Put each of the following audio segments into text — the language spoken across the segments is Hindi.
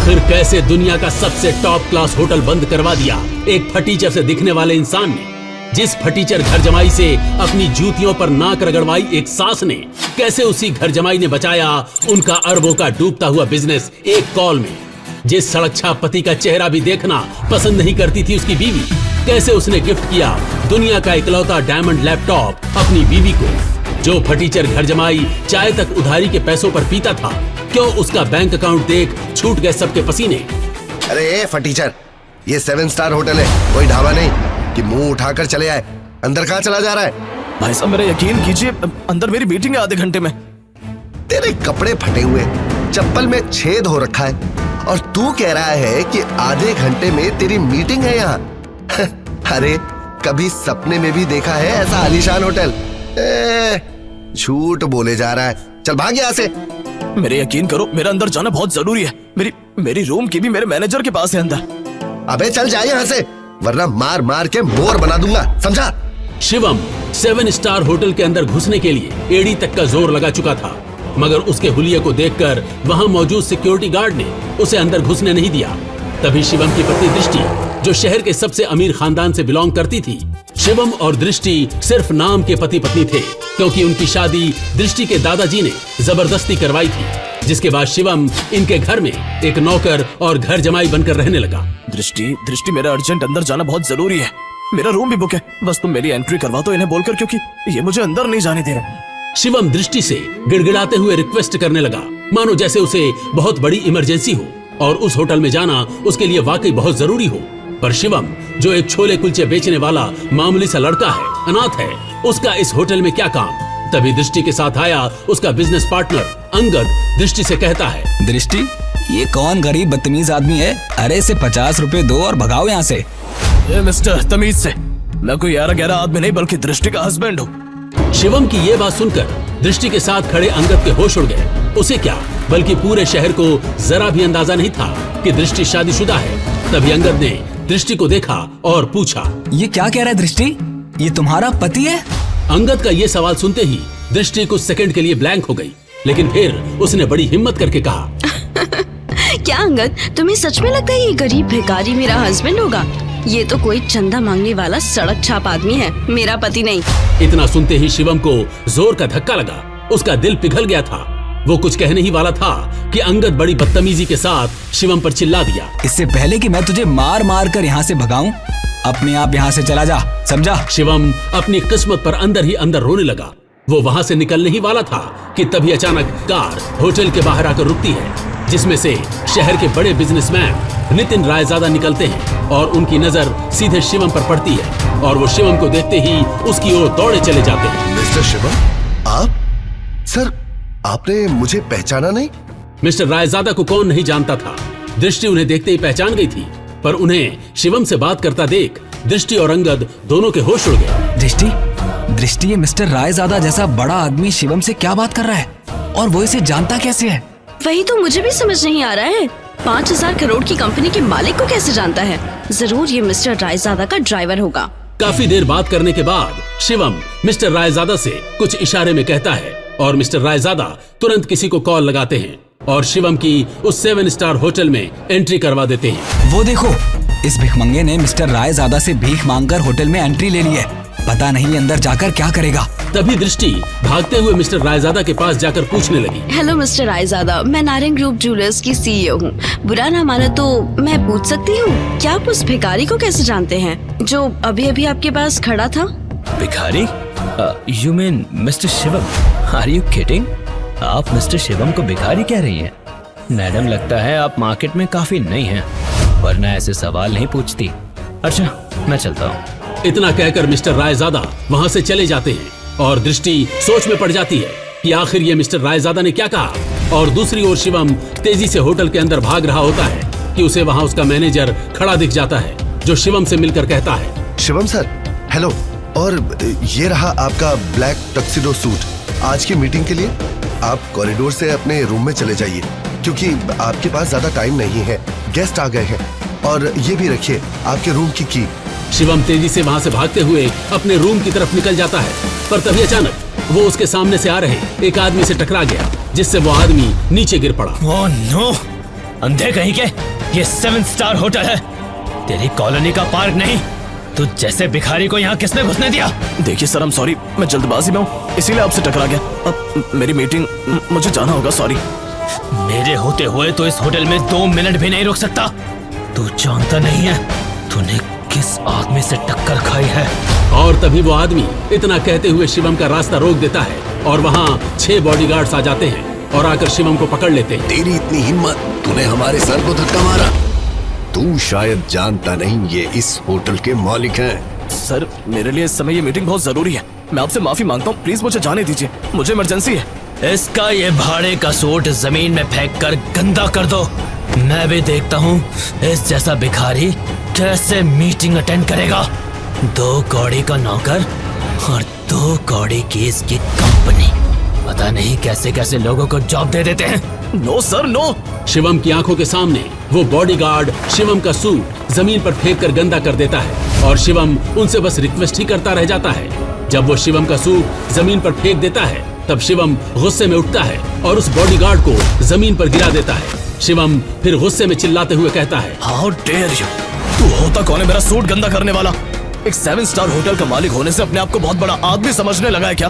आखिर कैसे दुनिया का सबसे टॉप क्लास होटल बंद करवा दिया एक फटीचर से दिखने वाले इंसान ने? जिस फटीचर घर जमाई से अपनी जूतियों पर नाक रगड़वाई एक सास ने, कैसे उसी घर जमाई ने बचाया उनका अरबों का डूबता हुआ बिजनेस एक कॉल में? जिस सड़क छाप पति का चेहरा भी देखना पसंद नहीं करती थी उसकी बीवी, कैसे उसने गिफ्ट किया दुनिया का इकलौता डायमंड लैपटॉप अपनी बीवी को? जो फटीचर घर जमाई चाय तक उधारी के पैसों पर पीता था, क्यों उसका बैंक अकाउंट देख छूट गए सबके पसीने? अरे फटीचर, ये 7 स्टार होटल है, कोई ढाबा नहीं कि मुंह उठाकर चले आए। अंदर कहाँ चला जा रहा है? भाई साहब मेरा यकीन कीजिए, अंदर मेरी मीटिंग है आधे घंटे में। तेरे कपड़े फटे हुए, चप्पल में छेद हो रखा है और तू कह रहा है कि आधे घंटे में तेरी मीटिंग है यहाँ। अरे कभी सपने में भी देखा है ऐसा आलीशान होटल? झूठ बोले जा रहा है। चल भाग यहाँ से। मेरे यकीन करो, मेरा अंदर जाना बहुत जरूरी है। मेरी रूम की भी मेरे मैनेजर के पास है अंदर। अबे चल जाए यहाँ से, वरना मार मार के मोर बना दूंगा, समझा? शिवम 7 स्टार होटल के अंदर घुसने के लिए एड़ी तक का जोर लगा चुका था, मगर उसके हुलिये को देखकर वहां मौजूद सिक्योरिटी गार्ड ने उसे अंदर घुसने नहीं दिया। तभी शिवम की पत्नी दृष्टि, जो शहर के सबसे अमीर खानदान से बिलोंग करती थी, शिवम और दृष्टि सिर्फ नाम के पति पत्नी थे, क्योंकि उनकी शादी दृष्टि के दादाजी ने जबरदस्ती करवाई थी, जिसके बाद शिवम इनके घर में एक नौकर और घर जमाई बनकर रहने लगा। दृष्टि मेरा अर्जेंट अंदर जाना बहुत जरूरी है। मेरा रूम भी बुक है, बस तुम मेरी एंट्री करवा दो इन्हें बोलकर, क्योंकि ये मुझे अंदर नहीं जाने दे रहे। शिवम दृष्टि से गिड़गिड़ाते हुए रिक्वेस्ट करने लगा, मानो जैसे उसे बहुत बड़ी इमरजेंसी हो और उस होटल में जाना उसके लिए वाकई बहुत जरूरी हो। पर शिवम, जो एक छोले कुलचे बेचने वाला मामूली सा लड़का है, अनाथ है, उसका इस होटल में क्या काम? तभी दृष्टि के साथ आया उसका बिजनेस पार्टनर अंगद दृष्टि से कहता है, दृष्टि, ये कौन गरीब बदतमीज आदमी है? अरे इसे 50 रुपए दो और भगाओ यहाँ से। ए मिस्टर, तमीज से, मैं कोई 11 आदमी नहीं बल्कि दृष्टि का हस्बैंड हूँ। शिवम की ये बात सुनकर दृष्टि के साथ खड़े अंगद के होश उड़ गए। उसे क्या, बल्कि पूरे शहर को जरा भी अंदाजा नहीं था कि दृष्टि शादीशुदा है। तभी अंगद ने दृष्टि को देखा और पूछा, ये क्या कह रहा है दृष्टि? ये तुम्हारा पति है? अंगद का ये सवाल सुनते ही दृष्टि कुछ सेकंड के लिए ब्लैंक हो गई, लेकिन फिर उसने बड़ी हिम्मत करके कहा, क्या अंगद, तुम्हें सच में लगता है ये गरीब भिखारी मेरा हस्बैंड होगा? ये तो कोई चंदा मांगने वाला सड़क छाप आदमी है, मेरा पति नहीं। इतना सुनते ही शिवम को जोर का धक्का लगा, उसका दिल पिघल गया था। वो कुछ कहने ही वाला था कि अंगद बड़ी बदतमीजी के साथ शिवम पर चिल्ला दिया, इससे पहले कि मैं तुझे मार मार कर यहाँ से भगाऊं, अपने आप यहाँ से चला जा, समझा? शिवम अपनी किस्मत पर अंदर ही अंदर रोने लगा। वो वहाँ से निकलने ही वाला था कि तभी अचानक कार होटल के बाहर आकर रुकती है, जिसमें से शहर के बड़े बिजनेसमैन नितिन रायजादा निकलते हैं और उनकी नजर सीधे शिवम पर पड़ती है और वो शिवम को देखते ही उसकी ओर दौड़े चले जाते हैं। मिस्टर शिवम, आप? सर, आपने मुझे पहचाना नहीं? मिस्टर रायजादा को कौन नहीं जानता था। दृष्टि उन्हें देखते ही पहचान गई थी, पर उन्हें शिवम से बात करता देख दृष्टि और अंगद दोनों के होश उड़ गए। दृष्टि, ये मिस्टर रायजादा जैसा बड़ा आदमी शिवम से क्या बात कर रहा है और वो इसे जानता कैसे है? वही तो मुझे भी समझ नहीं आ रहा है। 5000 करोड़ की कंपनी के मालिक को कैसे जानता है? जरूर ये मिस्टर रायजादा का ड्राइवर होगा। काफी देर बात करने के बाद शिवम मिस्टर रायजादा से कुछ इशारे में कहता है और मिस्टर रायजादा तुरंत किसी को कॉल लगाते हैं और शिवम की उस 7 स्टार होटल में एंट्री करवा देते हैं। वो देखो, इस भिखमंगे ने मिस्टर रायजादा से भीख मांगकर होटल में एंट्री ले ली है। पता नहीं अंदर जाकर क्या करेगा। तभी दृष्टि भागते हुए मिस्टर रायजादा के पास जाकर पूछने लगी, हेलो मिस्टर रायजादा, मैं नारायण ग्रुप ज्वेलर्स की CEO हूँ। बुरा ना माना तो मैं पूछ सकती हूँ, क्या आप उस भिखारी को कैसे जानते हैं जो अभी अभी आपके पास खड़ा था? भिखारी? You mean mister Shivam? Are you kidding? आप मिस्टर शिवम को भिखारी कह रही हैं? मैडम, लगता है आप मार्केट में काफी नई हैं, वरना ऐसे सवाल नहीं पूछती। अच्छा, मैं चलता हूँ। इतना कहकर मिस्टर रायजादा वहाँ से चले जाते हैं और दृष्टि सोच में पड़ जाती है कि आखिर ये मिस्टर रायजादा ने क्या कहा। और दूसरी ओर शिवम तेजी से होटल के अंदर भाग रहा होता है कि उसे वहाँ उसका मैनेजर खड़ा दिख जाता है, जो शिवम से मिलकर कहता है, शिवम सर, हेलो, और ये रहा आपका ब्लैक टक्सिडो सूट। आज की मीटिंग के लिए आप कॉरिडोर से अपने रूम में चले जाइए, क्योंकि आपके पास ज्यादा टाइम नहीं है, गेस्ट आ गए हैं। और ये भी रखिए आपके रूम की की। शिवम तेजी से वहाँ से भागते हुए अपने रूम की तरफ निकल जाता है, पर तभी अचानक वो उसके सामने से आ रहे एक आदमी से टकरा गया, जिससे वो आदमी नीचे गिर पड़ा। Oh no! अंधे कहीं के, ये 7 स्टार होटल है, तेरी कॉलोनी का पार्क नहीं। तू जैसे भिखारी को यहाँ किसने घुसने दिया? देखिए सर, I'm सॉरी, मैं जल्दबाजी में हूँ इसीलिए आपसे टकरा गया। अब मेरी मीटिंग, मुझे जाना होगा, सॉरी। मेरे होते हुए तो इस होटल में 2 मिनट भी नहीं रुक सकता। तू जानता नहीं है तूने किस आदमी से टक्कर खाई है। और तभी वो आदमी इतना कहते हुए शिवम का रास्ता रोक देता है और वहाँ 6 बॉडीगार्ड्स आ जाते हैं और आकर शिवम को पकड़ लेते हैं। तेरी इतनी हिम्मत, तूने हमारे सर को धक्का मारा। तू शायद जानता नहीं, ये इस होटल के मालिक हैं। सर, मेरे लिए इस समय ये मीटिंग बहुत जरूरी है, मैं आपसे माफी मांगता हूँ, प्लीज मुझे जाने दीजिए, मुझे इमरजेंसी है। इसका ये भाड़े का सूट जमीन में फेंक कर गंदा कर दो। मैं भी देखता हूँ इस जैसा भिखारी कैसे मीटिंग अटेंड करेगा। 2 कौड़ी का नौकर और 2 कौड़ी की इसकी कंपनी, पता नहीं कैसे कैसे लोगों को जॉब दे देते हैं। No sir, no. शिवम की आंखों के सामने वो बॉडीगार्ड शिवम का सूट जमीन पर फेंक कर गंदा कर देता है और शिवम उनसे बस रिक्वेस्ट ही करता रह जाता है। जब वो शिवम का सूट जमीन पर फेंक देता है तब शिवम गुस्से में उठता है और उस बॉडीगार्ड को जमीन पर गिरा देता है। शिवम फिर गुस्से में चिल्लाते हुए कहता है, हाउ डेयर यू, तू होता कौन है मेरा सूट गंदा करने वाला? एक 7 स्टार होटल का मालिक होने से अपने आप को बहुत बड़ा आदमी समझने लगा है क्या?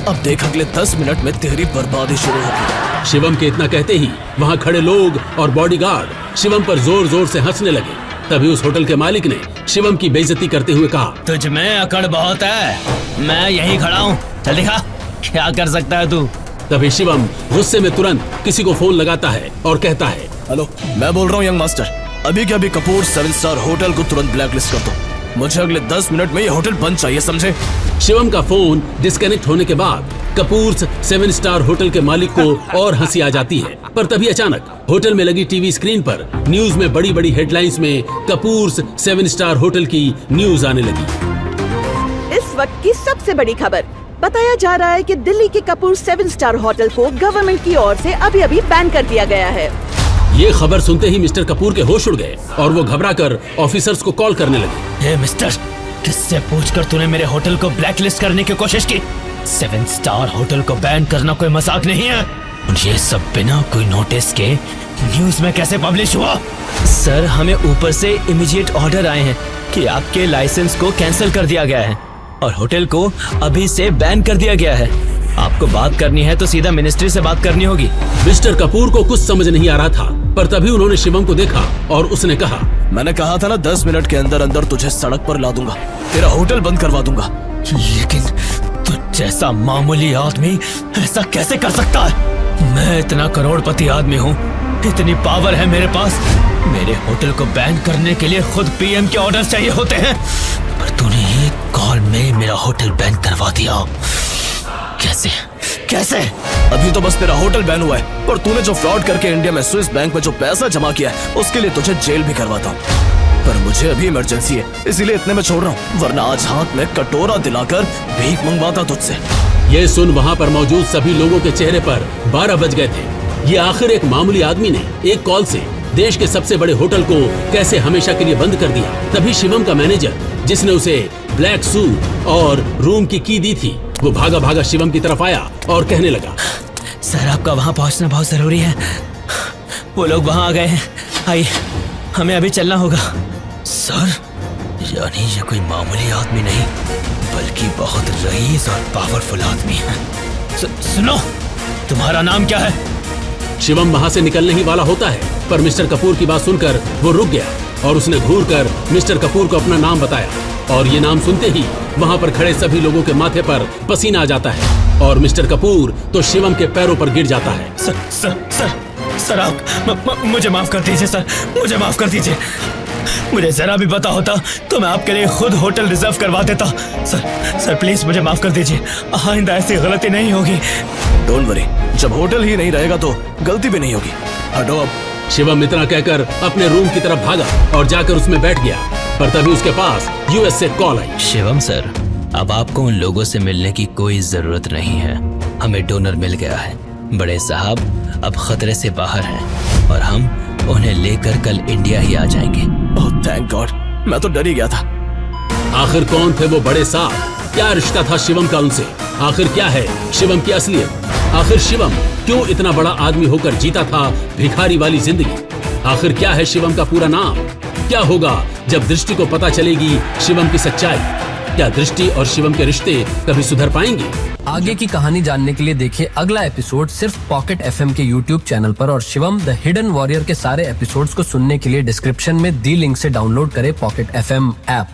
अब देख, अगले 10 मिनट में तेरी बर्बादी शुरू होगी। शिवम के इतना कहते ही वहाँ खड़े लोग और बॉडीगार्ड शिवम पर जोर जोर से हंसने लगे। तभी उस होटल के मालिक ने शिवम की बेइज्जती करते हुए कहा, तुझ में अकड़ बहुत है, मैं यहीं खड़ा हूँ, चल दिखा क्या कर सकता है तू। तभी शिवम गुस्से में तुरंत किसी को फोन लगाता है और कहता है, हेलो, मैं बोल रहा हूँ यंग मास्टर, अभी के अभी कपूर 7 स्टार होटल को तुरंत ब्लैकलिस्ट कर दो। मुझे अगले 10 मिनट में ये होटल बंद चाहिए, समझे? शिवम का फोन डिस्कनेक्ट होने के बाद कपूर 7 स्टार होटल के मालिक को और हंसी आ जाती है। पर तभी अचानक होटल में लगी टीवी स्क्रीन पर न्यूज में बड़ी बड़ी हेडलाइंस में कपूर 7 स्टार होटल की न्यूज आने लगी। इस वक्त की सबसे बड़ी खबर, बताया जा रहा है कि दिल्ली के कपूर 7 स्टार होटल को गवर्नमेंट की ओर से अभी अभी बैन कर दिया गया है। ये खबर सुनते ही मिस्टर कपूर के होश उड़ गए और वो घबराकर ऑफिसर्स को कॉल करने लगे। हे मिस्टर, किससे पूछकर तूने मेरे होटल को ब्लैकलिस्ट करने की कोशिश की? 7 स्टार होटल को बैन करना कोई मजाक नहीं है। ये सब बिना कोई नोटिस के न्यूज में कैसे पब्लिश हुआ? सर, हमें ऊपर से इमीडिएट ऑर्डर आए हैं कि आपके लाइसेंस को कैंसिल कर दिया गया है और होटल को अभी से बैन कर दिया गया है। आपको बात करनी है तो सीधा मिनिस्ट्री से बात करनी होगी। मिस्टर कपूर को कुछ समझ नहीं आ रहा था, पर तभी उन्होंने शिवम को देखा और उसने कहा, मैंने कहा था ना 10 मिनट के अंदर अंदर तुझे सड़क पर ला दूंगा, तेरा होटल बंद करवा दूंगा। लेकिन तू जैसा मामूली आदमी ऐसा कैसे कर सकता है? मैं इतना करोड़पति आदमी हूँ, इतनी पावर है मेरे पास। मेरे होटल को बैन करने के लिए खुद पीएम के ऑर्डर चाहिए होते हैं, पर तूने एक कॉल में मेरा होटल बैन करवा दिया। कैसे कैसे? अभी तो बस तेरा होटल बैन हुआ है, पर तूने जो फ्रॉड करके इंडिया में स्विस बैंक में जो पैसा जमा किया है उसके लिए तुझे जेल भी करवाता हूँ। पर मुझे अभी इमरजेंसी है, इसीलिए इतने में छोड़ रहा हूँ, वरना आज हाथ में कटोरा दिलाकर भीख मंगवाता तुझसे। ये सुन वहाँ पर मौजूद सभी लोगों के चेहरे पर 12 बज गए थे। ये आखिर एक मामूली आदमी ने एक कॉल से देश के सबसे बड़े होटल को कैसे हमेशा के लिए बंद कर दिया। तभी शिवम का मैनेजर, जिसने उसे ब्लैक सूट और रूम की की दी थी, वो भागा भागा शिवम की तरफ आया और कहने लगा, सर, आपका वहाँ पहुँचना बहुत जरूरी है। वो लोग वहाँ आ गए हैं, आइए हमें अभी चलना होगा। सर, यानी ये कोई मामूली आदमी नहीं बल्कि बहुत रईस और पावरफुल आदमी है। सुनो, तुम्हारा नाम क्या है? शिवम वहाँ से निकलने ही वाला होता है, पर मिस्टर कपूर की बात सुनकर वो रुक गया और उसने घूरकर मिस्टर कपूर को अपना नाम बताया। और ये नाम सुनते ही वहाँ पर खड़े सभी लोगों के माथे पर पसीना आ जाता है और मिस्टर कपूर तो शिवम के पैरों पर गिर जाता है। सर, आप मुझे माफ कर दीजिए सर, मुझे माफ कर दीजिए। मुझे जरा भी पता होता तो मैं आपके लिए खुद होटल रिजर्व करवा देता। सर प्लीज मुझे माफ कर दीजिए, आइंदा ऐसी गलती नहीं होगी। डोंट वरी, जब होटल ही नहीं रहेगा तो गलती भी नहीं होगी। हटो अब। शिवम इतना कहकर अपने रूम की तरफ भागा और जाकर उसमें बैठ गया, पर तभी उसके पास यूएस से कॉल आई। शिवम सर, अब आपको उन लोगों से मिलने की कोई जरूरत नहीं है, हमें डोनर मिल गया है। बड़े साहब अब खतरे से बाहर हैं और हम उन्हें लेकर कल इंडिया ही आ जाएंगे। ओह थैंक गॉड, मैं तो डर ही गया था। आखिर कौन थे वो बड़े साहब? क्या रिश्ता था शिवम का उनसे? आखिर क्या है शिवम की असलियत? आखिर शिवम क्यों इतना बड़ा आदमी होकर जीता था भिखारी वाली जिंदगी? आखिर क्या है शिवम का पूरा नाम? क्या होगा जब दृष्टि को पता चलेगी शिवम की सच्चाई? क्या दृष्टि और शिवम के रिश्ते कभी सुधर पाएंगे? आगे की कहानी जानने के लिए देखिए अगला एपिसोड सिर्फ पॉकेट एफएम के यूट्यूब चैनल पर। और शिवम द हिडन वॉरियर के सारे एपिसोड्स को सुनने के लिए डिस्क्रिप्शन में दी लिंक से डाउनलोड करें पॉकेट एफएम ऐप।